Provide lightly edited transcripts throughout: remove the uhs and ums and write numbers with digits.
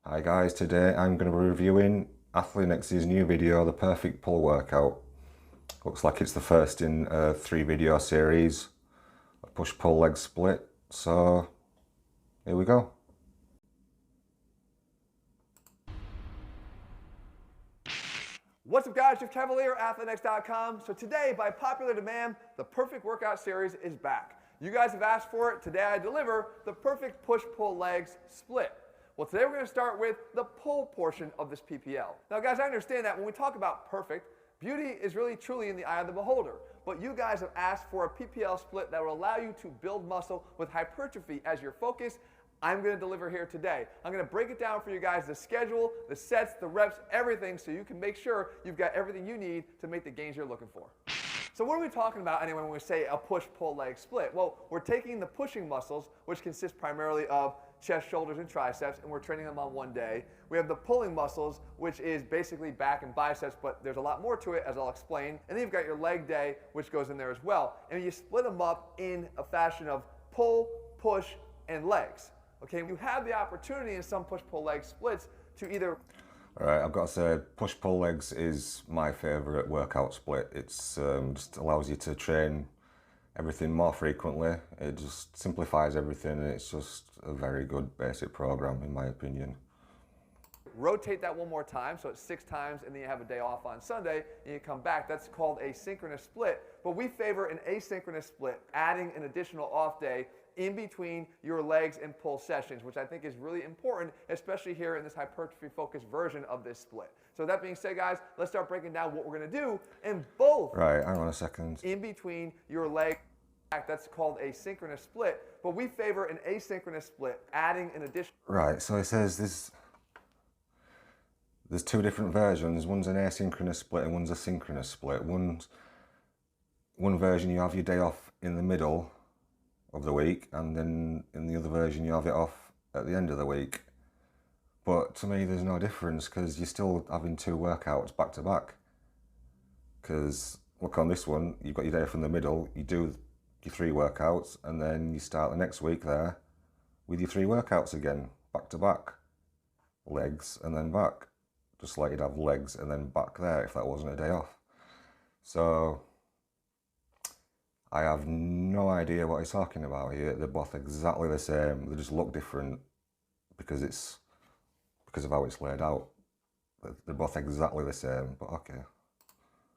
Hi guys, today I'm going to be reviewing Athleanx's new video, the perfect pull workout. Looks like it's the first in a 3-video series, a push-pull leg split, so here we go. What's up guys, Jeff Cavalier, Athleanx.com. So today, by popular demand, the perfect workout series is back. You guys have asked for it, today I deliver the perfect push-pull legs split. Well, today we're going to start with the pull portion of this PPL. Now guys, I understand that when we talk about perfect, beauty is really truly in the eye of the beholder. But you guys have asked for a PPL split that will allow you to build muscle with hypertrophy as your focus. I'm going to deliver here today. I'm going to break it down for you guys, the schedule, the sets, the reps, everything, so you can make sure you've got everything you need to make the gains you're looking for. So what are we talking about anyway when we say a push-pull leg split? Well, we're taking the pushing muscles, which consist primarily of chest, shoulders, and triceps, and we're training them on one day. We have the pulling muscles, which is basically back and biceps, but there's a lot more to it, as I'll explain. And then you've got your leg day, which goes in there as well. And you split them up in a fashion of pull, push, and legs. Okay, you have the opportunity in some push-pull leg splits to either... Alright, I've got to say, push-pull legs is my favourite workout split. It's just allows you to train everything more frequently. It just simplifies everything, and it's just a very good basic program in my opinion. Rotate that one more time, so it's 6 times, and then you have a day off on Sunday, and you come back. That's called a synchronous split, but we favor an asynchronous split, adding an additional off day in between your legs and pull sessions, which I think is really important, especially here in this hypertrophy-focused version of this split. So that being said, guys, let's start breaking down what we're going to do in both. Right, hang on a second. In between your legs. That's called a synchronous split, but we favor an asynchronous split, adding an additional... Right, so it says there's 2 different versions. One's an asynchronous split and one's a synchronous split. One version you have your day off in the middle of the week, and then in the other version you have it off at the end of the week. But to me there's no difference, because you're still having 2 workouts back to back. Because look, on this one you've got your day off in the middle, you do your 3 workouts, and then you start the next week there with your 3 workouts again, back to back. Legs and then back. Just like you'd have legs and then back there if that wasn't a day off. So I have no idea what he's talking about here. They're both exactly the same. They just look different because of how it's laid out. They're both exactly the same, but okay.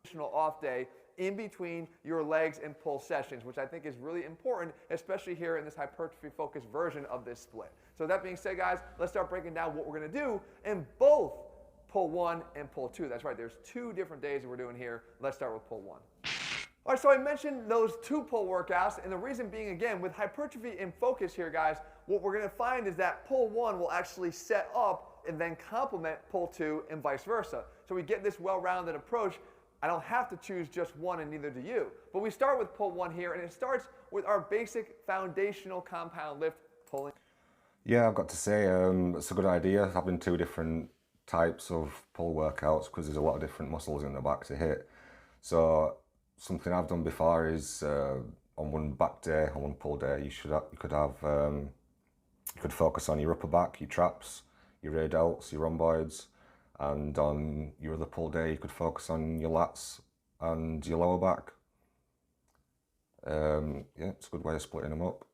Additional off day in between your legs and pull sessions, which I think is really important, especially here in this hypertrophy-focused version of this split. So that being said, guys, let's start breaking down what we're going to do in both pull 1 and pull 2. That's right, there's 2 different days that we're doing here. Let's start with pull 1. All right, so I mentioned those 2 pull workouts, and the reason being, again, with hypertrophy in focus here, guys, what we're going to find is that pull 1 will actually set up and then complement pull 2 and vice versa. So we get this well-rounded approach. I don't have to choose just one, and neither do you. But we start with pull 1 here, and it starts with our basic foundational compound lift pulling. Yeah, I've got to say, it's a good idea having 2 different types of pull workouts, because there's a lot of different muscles in the back to hit. So something I've done before is on one back day, on one pull day, you could focus on your upper back, your traps, your rear delts, your rhomboids, and on your other pull day you could focus on your lats and your lower back. Yeah, it's a good way of splitting them up.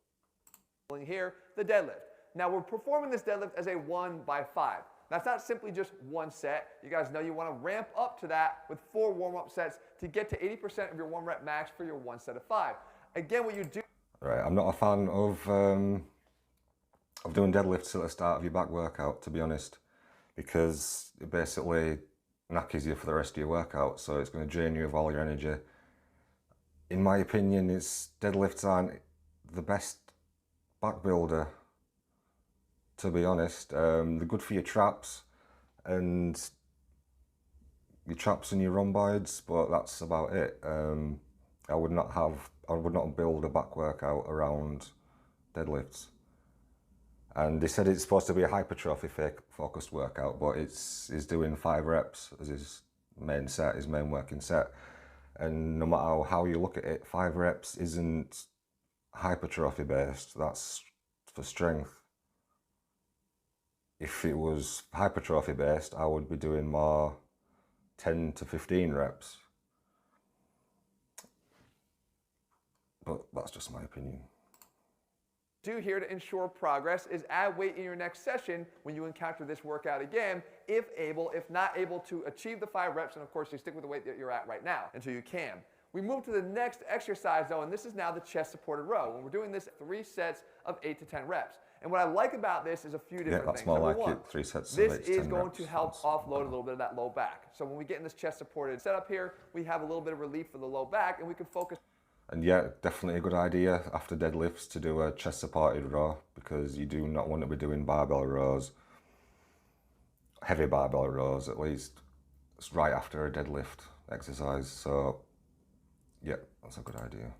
Here, the deadlift. Now we're performing this deadlift as a 1 by 5. That's not simply just 1 set. You guys know you want to ramp up to that with 4 warm-up sets to get to 80% of your 1 rep max for your 1 set of 5. Again, what you do... Right, I'm not a fan of doing deadlifts at the start of your back workout, to be honest, because it basically knackers you for the rest of your workout, so it's going to drain you of all your energy. In my opinion, deadlifts aren't the best back builder, to be honest. They're good for your traps and your rhomboids, but that's about it. I would not build a back workout around deadlifts. And they said it's supposed to be a hypertrophy focused workout, but he's doing 5 reps as his main working set. And no matter how you look at it, 5 reps isn't hypertrophy based, that's for strength. If it was hypertrophy based, I would be doing more 10 to 15 reps. But that's just my opinion. Do here to ensure progress is add weight in your next session when you encounter this workout again, if able. If not able to achieve the 5 reps, and of course you stick with the weight that you're at right now until you can. We move to the next exercise though, and this is now the chest supported row. When we're doing this 3 sets of 8 to 10 reps. And what I like about this is a few different things. More Number like one, it, 3 sets this of 8 to 10 is going reps. to help offload a little bit of that low back. So when we get in this chest supported setup here, we have a little bit of relief for the low back, and we can focus. And yeah, definitely a good idea after deadlifts to do a chest supported row, because you do not want to be doing barbell rows, heavy barbell rows at least. It's right after a deadlift exercise. So yeah, that's a good idea.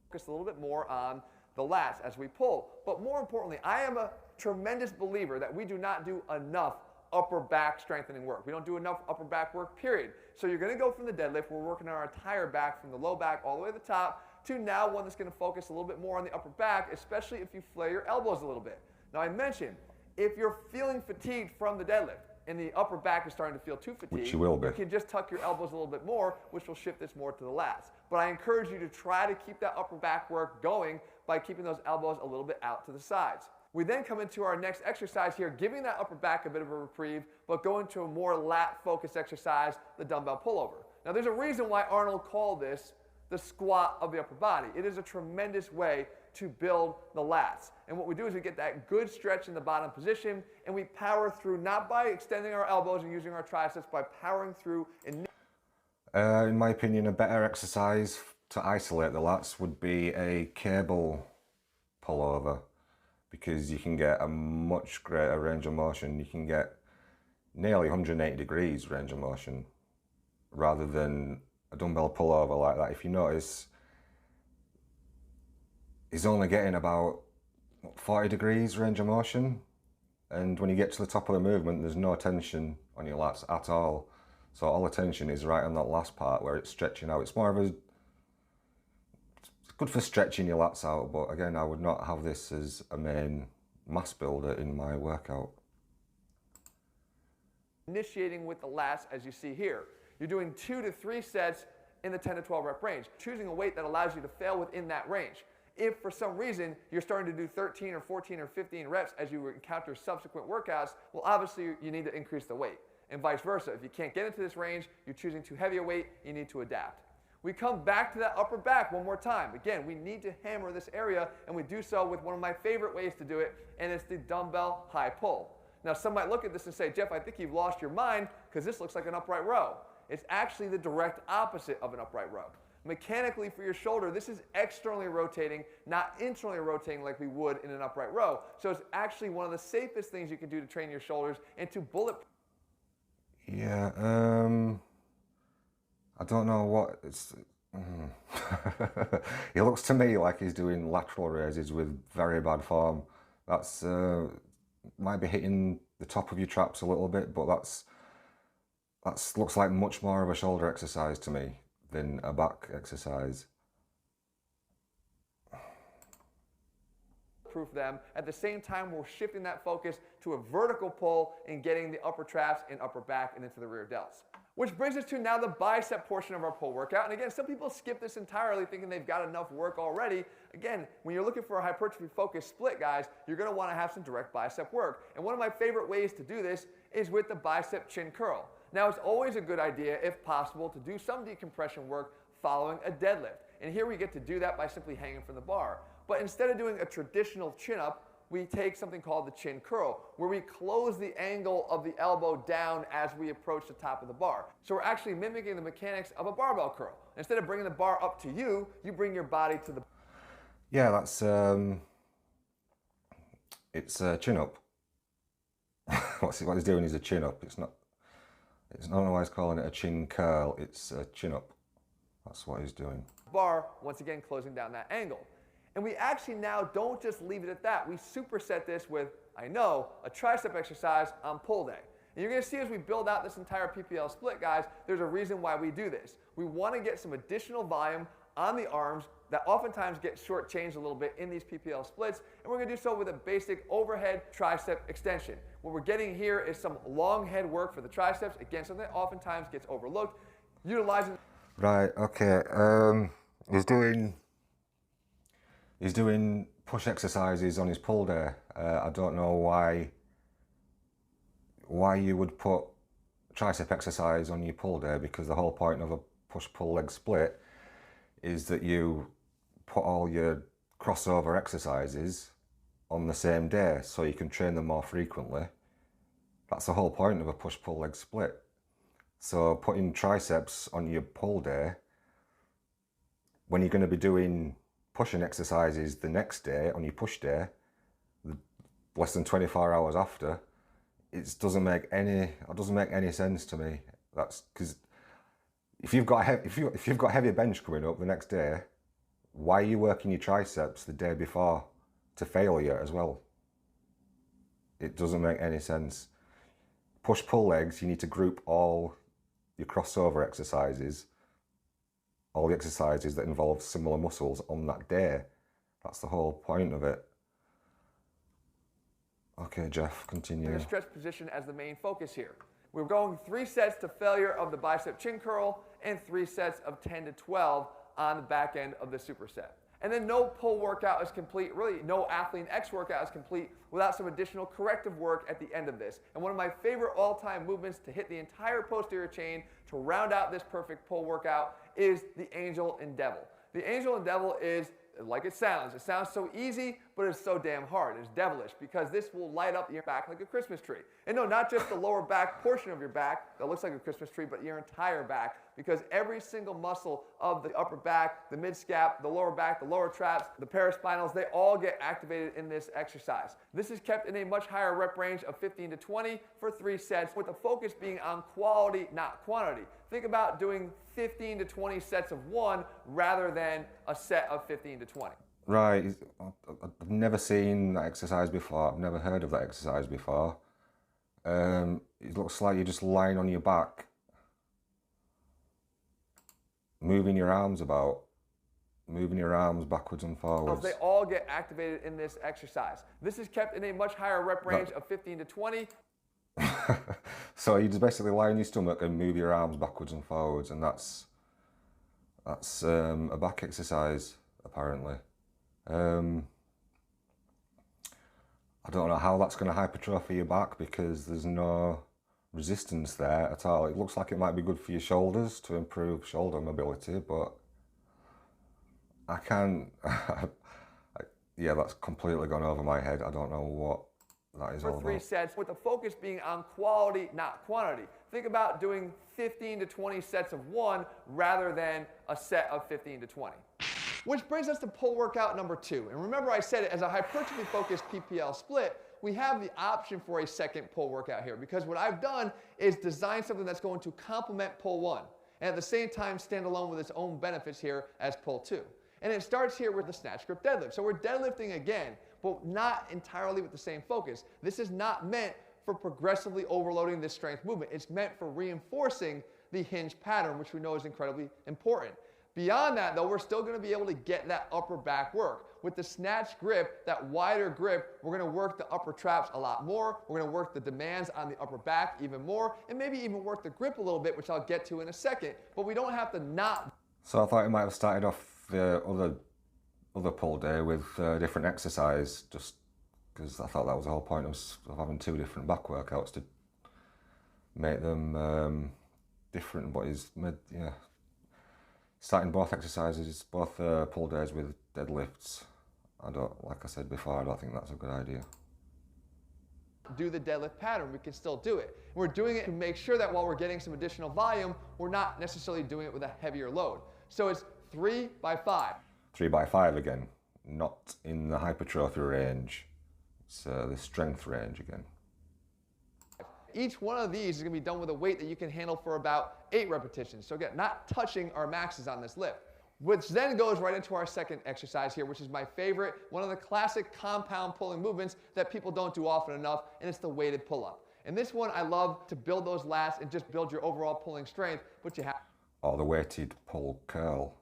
Focus a little bit more on the lats as we pull. But more importantly, I am a tremendous believer that we do not do enough upper back strengthening work. We don't do enough upper back work, period. So you're going to go from the deadlift, we're working on our entire back from the low back all the way to the top, to now one that's going to focus a little bit more on the upper back, especially if you flare your elbows a little bit. Now I mentioned, if you're feeling fatigued from the deadlift and the upper back is starting to feel too fatigued, which you will be, you can just tuck your elbows a little bit more, which will shift this more to the lats. But I encourage you to try to keep that upper back work going by keeping those elbows a little bit out to the sides. We then come into our next exercise here, giving that upper back a bit of a reprieve, but going to a more lat-focused exercise, the dumbbell pullover. Now there's a reason why Arnold called this the squat of the upper body. It is a tremendous way to build the lats. And what we do is we get that good stretch in the bottom position, and we power through, not by extending our elbows and using our triceps, by powering through. In my opinion, a better exercise to isolate the lats would be a cable pullover, because you can get a much greater range of motion. You can get nearly 180 degrees range of motion rather than a dumbbell pullover like that. If you notice, he's only getting about 40 degrees range of motion, and when you get to the top of the movement, there's no tension on your lats at all. So all the tension is right on that last part where it's stretching out. It's more of a, it's good for stretching your lats out, but again, I would not have this as a main mass builder in my workout. Initiating with the lats as you see here. You're doing 2 to 3 sets in the 10 to 12 rep range, choosing a weight that allows you to fail within that range. If for some reason you're starting to do 13 or 14 or 15 reps as you encounter subsequent workouts, well obviously you need to increase the weight. And vice versa. If you can't get into this range, you're choosing too heavy a weight, you need to adapt. We come back to that upper back one more time. Again, we need to hammer this area, and we do so with one of my favorite ways to do it, and it's the dumbbell high pull. Now some might look at this and say, Jeff, I think you've lost your mind because this looks like an upright row. It's actually the direct opposite of an upright row. Mechanically for your shoulder, this is externally rotating, not internally rotating like we would in an upright row. So it's actually one of the safest things you can do to train your shoulders and to bullet. Yeah, I don't know what it's. It looks to me like he's doing lateral raises with very bad form. That's might be hitting the top of your traps a little bit, but that's looks like much more of a shoulder exercise to me than a back exercise. Proof them. At the same time, we're shifting that focus to a vertical pull and getting the upper traps and upper back and into the rear delts. Which brings us to now the bicep portion of our pull workout. And again, some people skip this entirely thinking they've got enough work already. Again, when you're looking for a hypertrophy focused split, guys, you're going to want to have some direct bicep work. And one of my favorite ways to do this is with the bicep chin curl. Now, it's always a good idea, if possible, to do some decompression work following a deadlift. And here we get to do that by simply hanging from the bar. But instead of doing a traditional chin-up, we take something called the chin curl, where we close the angle of the elbow down as we approach the top of the bar. So we're actually mimicking the mechanics of a barbell curl. Instead of bringing the bar up to you, you bring your body to the... Yeah, that's... it's a chin-up. What he's doing is a chin-up. It's not always calling it a chin curl, it's a chin-up. That's what he's doing. Bar, once again, closing down that angle. And we actually now don't just leave it at that. We superset this with, I know, a tricep exercise on pull day. And you're going to see as we build out this entire PPL split, guys, there's a reason why we do this. We want to get some additional volume on the arms that oftentimes get shortchanged a little bit in these PPL splits, and we're going to do so with a basic overhead tricep extension. What we're getting here is some long head work for the triceps, again, something that oftentimes gets overlooked, utilizing... Right, okay, he's doing push exercises on his pull day. I don't know why you would put tricep exercise on your pull day, because the whole point of a push-pull leg split is that you put all your crossover exercises on the same day so you can train them more frequently. That's the whole point of a push-pull leg split. So putting triceps on your pull day, when you're going to be doing pushing exercises the next day on your push day, less than 24 hours after, it doesn't make any sense to me. That's because if you've got heavy bench coming up the next day, why are you working your triceps the day before to failure as well? It doesn't make any sense. Push-pull legs, you need to group all your crossover exercises, all the exercises that involve similar muscles on that day. That's the whole point of it. Okay, Jeff, continue. The stretch position as the main focus here. We're going 3 sets to failure of the bicep chin curl and 3 sets of 10 to 12 on the back end of the superset. And then no pull workout is complete, really no Athlean-X workout is complete without some additional corrective work at the end of this. And one of my favorite all-time movements to hit the entire posterior chain to round out this perfect pull workout is the Angel and Devil. The Angel and Devil is like it sounds. It sounds so easy, but it's so damn hard. It's devilish because this will light up your back like a Christmas tree. And no, not just the lower back portion of your back that looks like a Christmas tree, but your entire back, because every single muscle of the upper back, the mid-scap, the lower back, the lower traps, the paraspinals, they all get activated in this exercise. This is kept in a much higher rep range of 15 to 20 for 3 sets, with the focus being on quality, not quantity. Think about doing 15 to 20 sets of 1 rather than a set of 15 to 20. Right, I've never seen that exercise before. I've never heard of that exercise before. It looks like you're just lying on your back, moving your arms about, moving your arms backwards and forwards. They all get activated in this exercise. This is kept in a much higher rep range of 15 to 20. So you just basically lie on your stomach and move your arms backwards and forwards, and that's a back exercise apparently. I don't know how that's going to hypertrophy your back because there's no resistance there at all. It looks like it might be good for your shoulders to improve shoulder mobility, but I can't. Yeah, that's completely gone over my head. I don't know what that is all about. For 3 sets, with the focus being on quality, not quantity. Think about doing 15 to 20 sets of 1 rather than a set of 15 to 20. Which brings us to pull workout number 2. And remember I said it, as a hypertrophy-focused PPL split, we have the option for a second pull workout here, because what I've done is design something that's going to complement pull 1 and at the same time stand alone with its own benefits here as pull 2. And it starts here with the snatch grip deadlift. So we're deadlifting again, but not entirely with the same focus. This is not meant for progressively overloading this strength movement. It's meant for reinforcing the hinge pattern, which we know is incredibly important. Beyond that, though, we're still going to be able to get that upper back work. With the snatch grip, that wider grip, we're going to work the upper traps a lot more. We're going to work the demands on the upper back even more, and maybe even work the grip a little bit, which I'll get to in a second. But we don't have to not. So I thought you might have started off the other pull day with a different exercise, just because I thought that was the whole point of having 2 different back workouts to make them different. But starting both exercises, both pull days with deadlifts, like I said before, I don't think that's a good idea. Do the deadlift pattern, we can still do it. We're doing it to make sure that while we're getting some additional volume, we're not necessarily doing it with a heavier load. So it's 3 by 5. 3 by 5 again, not in the hypertrophy range. It's the strength range again. Each one of these is going to be done with a weight that you can handle for about 8 repetitions. So again, not touching our maxes on this lift. Which then goes right into our second exercise here, which is my favorite, one of the classic compound pulling movements that people don't do often enough, and it's the weighted pull-up. And this one, I love to build those lats and just build your overall pulling strength, but you have... Or the weighted pull curl.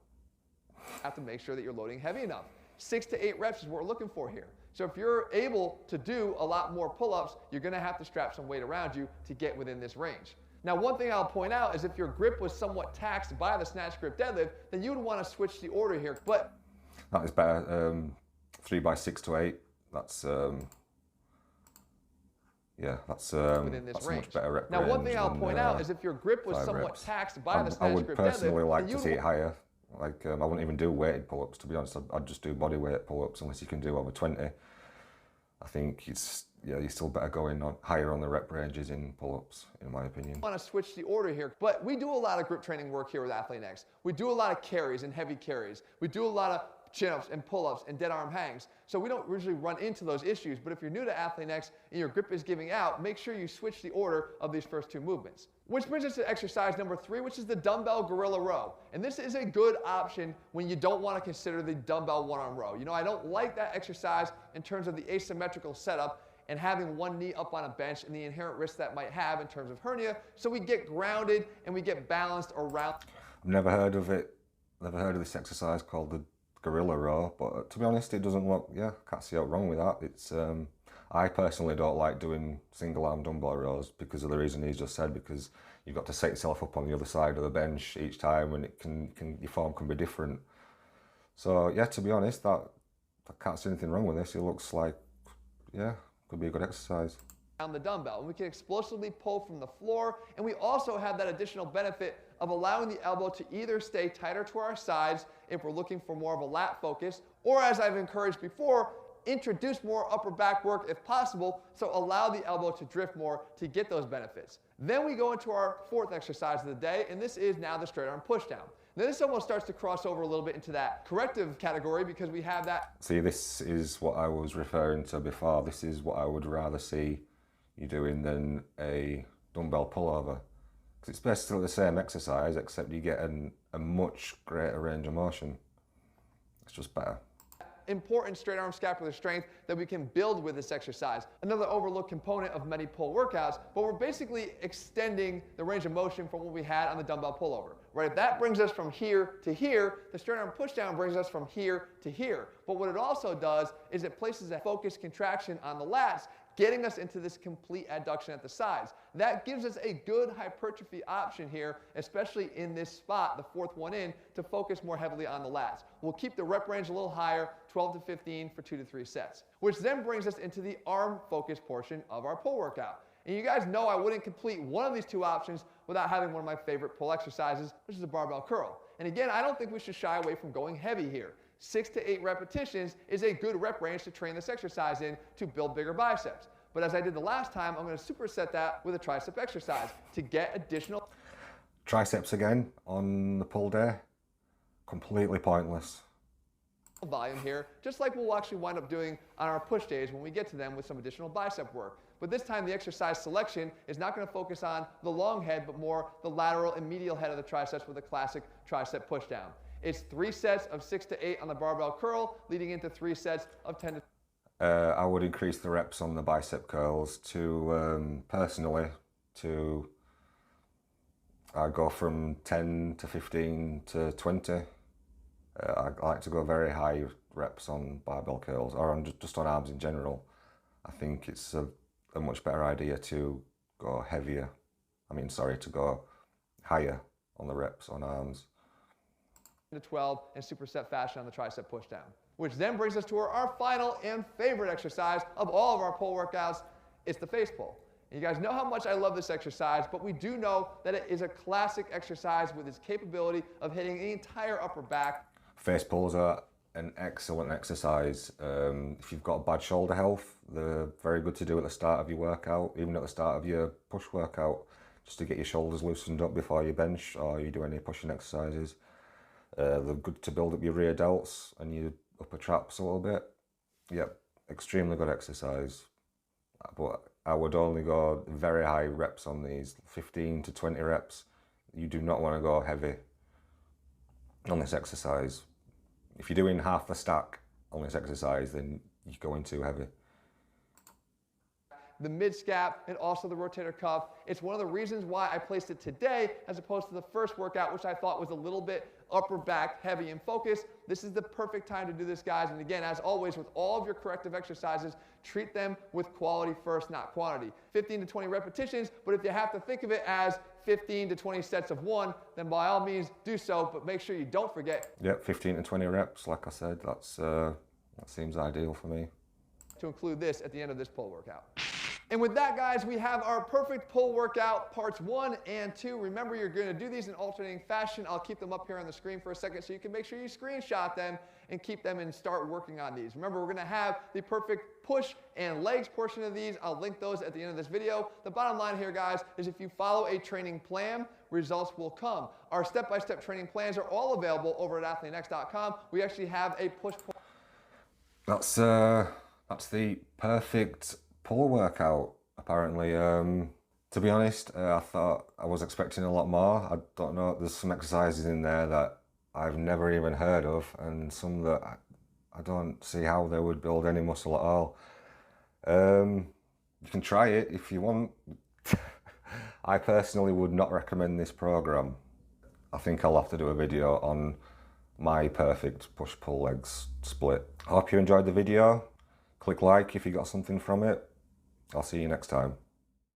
have to make sure that you're loading heavy enough. 6 to 8 reps is what we're looking for here. So if you're able to do a lot more pull-ups, you're gonna have to strap some weight around you to get within this range. Now, one thing I'll point out is if your grip was somewhat taxed by the snatch grip deadlift, then you would wanna switch the order here. But that is better, 3 by 6 to 8. That's, yeah, that's within this that's range. a much better rep Now, one range thing I'll than, point out is if your grip was 5 somewhat reps. taxed by the I snatch would grip personally deadlift, like then to see it higher. Like, I wouldn't even do weighted pull-ups, to be honest. I'd just do body weight pull-ups unless you can do over 20. I think it's, yeah, you're still better going on higher on the rep ranges in pull-ups, in my opinion. I want to switch the order here, but we do a lot of grip training work here with Athlean-X. We do a lot of carries and heavy carries. We do a lot of chin-ups and pull-ups and dead arm hangs. So we don't usually run into those issues, but if you're new to Athlean-X and your grip is giving out, make sure you switch the order of these first 2 movements. Which brings us to exercise number 3, which is the Dumbbell Gorilla Row. And this is a good option when you don't want to consider the dumbbell one-arm row. You know, I don't like that exercise in terms of the asymmetrical setup and having one knee up on a bench and the inherent risk that might have in terms of hernia. So we get grounded and we get balanced around. I've never heard of it. Never heard of this exercise called the Gorilla Row, but to be honest, it doesn't look, yeah, can't see what's wrong with that. It's, I personally don't like doing single arm dumbbell rows because of the reason he's just said, because you've got to set yourself up on the other side of the bench each time and it your form can be different. So yeah, to be honest, I can't see anything wrong with this. It looks like, yeah, could be a good exercise. On the dumbbell, and we can explosively pull from the floor, and we also have that additional benefit of allowing the elbow to either stay tighter to our sides if we're looking for more of a lat focus, or as I've encouraged before, introduce more upper back work if possible, so allow the elbow to drift more to get those benefits. Then we go into our 4th exercise of the day, and this is now the straight arm push down. Now this almost starts to cross over a little bit into that corrective category because we have that. See, this is what I was referring to before. This is what I would rather see you doing than a dumbbell pullover. Because it's basically the same exercise, except you get a much greater range of motion. It's just better. Important straight arm scapular strength that we can build with this exercise. Another overlooked component of many pull workouts, but we're basically extending the range of motion from what we had on the dumbbell pullover. Right? If that brings us from here to here, the straight arm push down brings us from here to here. But what it also does is it places a focused contraction on the lats, getting us into this complete adduction at the sides. That gives us a good hypertrophy option here, especially in this spot, the 4th one in, to focus more heavily on the lats. We'll keep the rep range a little higher, 12 to 15 for 2 to 3 sets, which then brings us into the arm focus portion of our pull workout. And you guys know I wouldn't complete one of these 2 options without having one of my favorite pull exercises, which is a barbell curl. And again, I don't think we should shy away from going heavy here. 6 to 8 repetitions is a good rep range to train this exercise in to build bigger biceps. But as I did the last time, I'm going to superset that with a tricep exercise to get additional. Triceps again on the pull day, completely pointless. Volume here, just like we'll actually wind up doing on our push days when we get to them with some additional bicep work. But this time the exercise selection is not going to focus on the long head, but more the lateral and medial head of the triceps with a classic tricep push down. It's 3 sets of 6 to 8 on the barbell curl, leading into 3 sets of 10 to I would increase the reps on the bicep curls to, personally, I go from 10 to 15 to 20. I like to go very high reps on barbell curls, or on just on arms in general. I think it's a much better idea to go heavier. To go higher on the reps on arms. To 12 in superset fashion on the tricep push down. Which then brings us to our final and favorite exercise of all of our pull workouts. It's the face pull. And you guys know how much I love this exercise, but we do know that it is a classic exercise with its capability of hitting the entire upper back. Face pulls are an excellent exercise. If you've got bad shoulder health, they're very good to do at the start of your workout, even at the start of your push workout, just to get your shoulders loosened up before you bench or you do any pushing exercises. They're good to build up your rear delts and your upper traps a little bit. Yep, extremely good exercise. But I would only go very high reps on these, 15 to 20 reps. You do not want to go heavy on this exercise. If you're doing half the stack on this exercise, then you're going too heavy. the mid-scap, and also the rotator cuff. It's one of the reasons why I placed it today as opposed to the first workout, which I thought was a little bit upper back heavy in focus. This is the perfect time to do this, guys. And again, as always, with all of your corrective exercises, treat them with quality first, not quantity. 15 to 20 repetitions, but if you have to think of it as 15 to 20 sets of one, then by all means do so, but make sure you don't forget. Yep, 15 to 20 reps, like I said, that seems ideal for me. To include this at the end of this pull workout. And with that, guys, we have our perfect pull workout parts 1 and 2. Remember, you're going to do these in alternating fashion. I'll keep them up here on the screen for a second so you can make sure you screenshot them and keep them and start working on these. Remember, we're going to have the perfect push and legs portion of these. I'll link those at the end of this video. The bottom line here, guys, is if you follow a training plan, results will come. Our step-by-step training plans are all available over at Athleanx.com. We actually have a push-pull. That's the perfect pull workout, apparently. To be honest, I thought I was expecting a lot more. I don't know, there's some exercises in there that I've never even heard of, and some that I don't see how they would build any muscle at all. You can try it if you want. I personally would not recommend this program. I think I'll have to do a video on my perfect push-pull legs split. I hope you enjoyed the video. Click like if you got something from it. I'll see you next time.